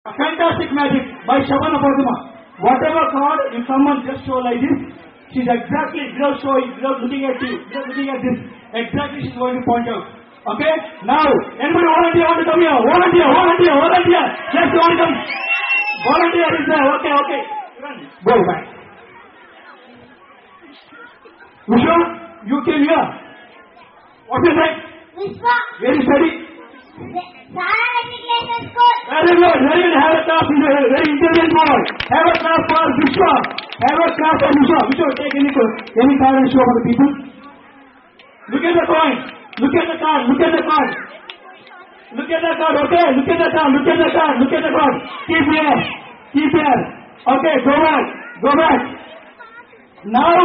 Fantastic magic by Shabana Fatima. Whatever card, if someone just show like this, she's exactly, without showing, without looking at you, without looking at this, exactly she's going to point out. Okay? Now, anybody volunteer want to come here? Volunteer. Let's go come. Volunteer is there. Okay. Run. Go back. Vishwa, you came here. What is that? Vishwa. Very steady. Sara Matriculation School. Very good. Have a class. He's a very intelligent boy. Have a class for Vishwa. Vishwa, take any card and show for the people. Look at the coin. Look at the card. Okay? Look at the card. Keep here. Okay, go back. Now,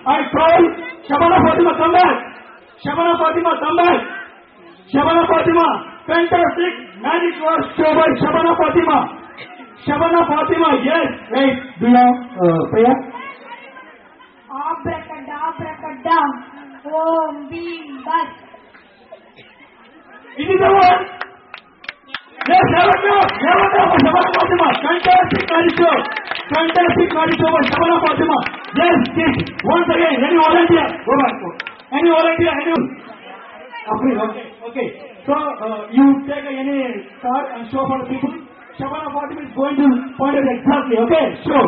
I told Shabana Fatima, come back. Shabana Fatima, fantastic magic was shown by Shabana Fatima, yes. Wait, do you have prayer? Abracadabra, Om Bim Bas. It is the one. Yes, have a clap for Shabana Fatima. Fantastic magic show by Shabana Fatima. Yes. Once again, any volunteer? Go back. Any volunteer? Okay. So, you take any card and show for the people. Shabana Fatima is going to point it exactly. Okay, show.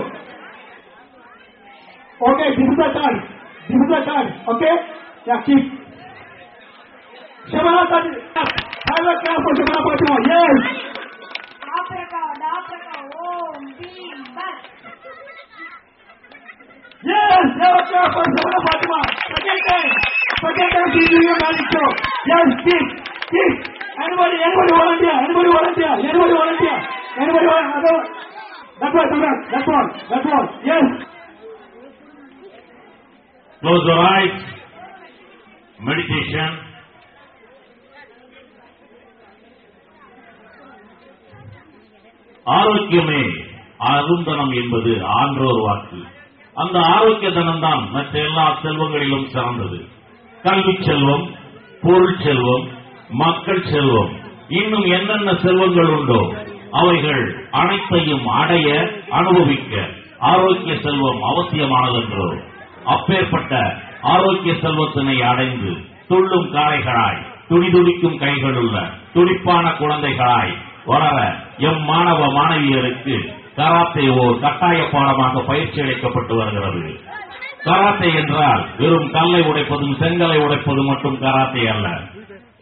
Okay, this is the card. Okay? Yeah, keep. Shabana Fatima. Have a clap for Shabana Fatima. Yes. Abracadabra, Om Bim Bas. Yes, have a clap for Shabana Fatima. Second time she doing a magic show. Yes, keep. Anybody volunteer? That's all. Yes. Close your eyes. Meditation. ஆரோக்கியமே அருந்தனம் என்பது ஆன்றோர் வாக்கு. அந்த ஆரோக்கிய தனம் தான் மற்ற எல்லா செல்வங்களிலும் சிறந்தது. கல்வி செல்வம், பொருள் செல்வம், மக்கள் செல்வம், இன்னும் என்னென்ன செல்வங்கள் உண்டோ அவைகள் அனைத்தையும் அடைய அனுபவிக்க ஆரோக்கிய செல்வம் அவசியமானதென்றோ அப்பேற்பட்ட ஆரோக்கிய செல்வத்தினை அடைந்து துள்ளும் காளைகளாய் துடிதுடிக்கும் கைகளுள்ள துடிப்பான குழந்தைகளாய் வளர எம் மாணவ மாணவியருக்கு கராத்தே ஓர் கட்டாய பாடமாக பயிற்சி அளிக்கப்பட்டு வருகிறது. கராத்தே என்றால் வெறும் கல்லை உடைப்பதும் செங்கலை உடைப்பதும் மட்டும் கராத்தே அல்ல.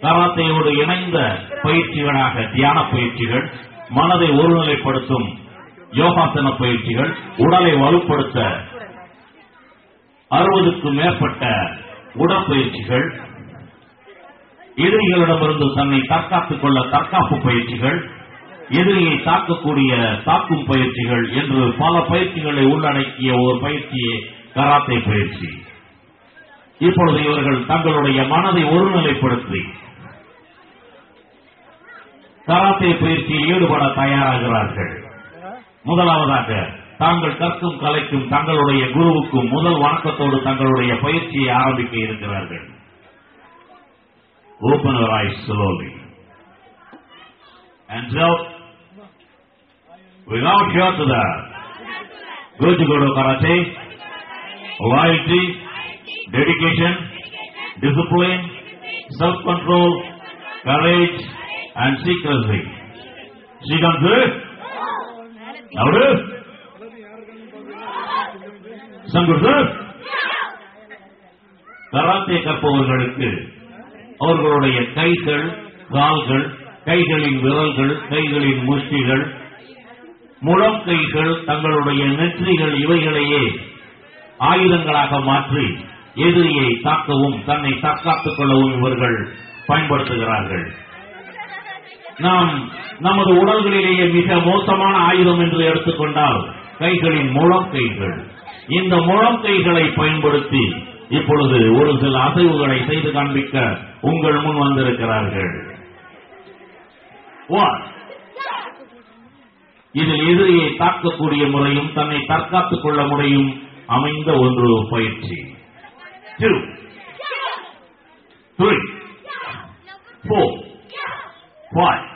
கராத்தேயோடு இணைந்த பயிற்சிகளாக தியான பயிற்சிகள், மனதை ஒருநிலைப்படுத்தும் யோகாசன பயிற்சிகள், உடலை வலுப்படுத்த 60க்கும் மேற்பட்ட உடற்பயிற்சிகள், எதிரிகளிடமிருந்து தன்னை தற்காத்துக் கொள்ள தற்காப்பு பயிற்சிகள், எதிரியை தாக்கக்கூடிய தாக்கும் பயிற்சிகள் என்று பல பயிற்சிகளை உள்ளடக்கிய ஒரு பயிற்சியே கராத்தே பயிற்சி. இப்பொழுது இவர்கள் தங்களுடைய மனதை ஒருநிலைப்படுத்தி கராத்தே பயிற்சியில் ஈடுபட தயாராகிறார்கள். முதலாவதாக தாங்கள் கற்கும் கலைக்கும் தங்களுடைய குருவுக்கும் முதல் வணக்கத்தோடு தங்களுடைய பயிற்சியை ஆரம்பிக்க இருக்கிறார்கள். Open your eyes slowly. Hands out. Without fear to that. Go to karate. Loyalty. Dedication. Discipline. Self-control. Courage. And secrecy. She can do it? Now do it? Some good sir? Karate கற்பவர்களுக்கு அவர்களுடைய கைகள், கால்கள், கைகளின் விரல்கள், கைகளின் முஷ்டிகள், முழங்கைகள், தங்களுடைய நெற்றிகள் இவைகளையே ஆயுதங்களாக மாற்றி எதிரியை தாக்கவும் தன்னை தற்காத்துக் கொள்ளவும் இவர்கள் பயன்படுத்துகிறார்கள். நாம் நமது உடல்களிலேயே மிக மோசமான ஆயுதம் என்று எடுத்துக்கொண்டால் கைகளின் முழங்கைகள். இந்த முழங்கைகளை பயன்படுத்தி இப்பொழுது ஒரு சில அசைவுகளை செய்து காண்பிக்க உங்கள் முன் வந்திருக்கிறார்கள். இதில் எதிரியை தாக்கக்கூடிய முறையும் தன்னை தற்காத்துக் கொள்ள முறையும் அமைந்த ஒன்று பயிற்சி. 2, 3, 4, 5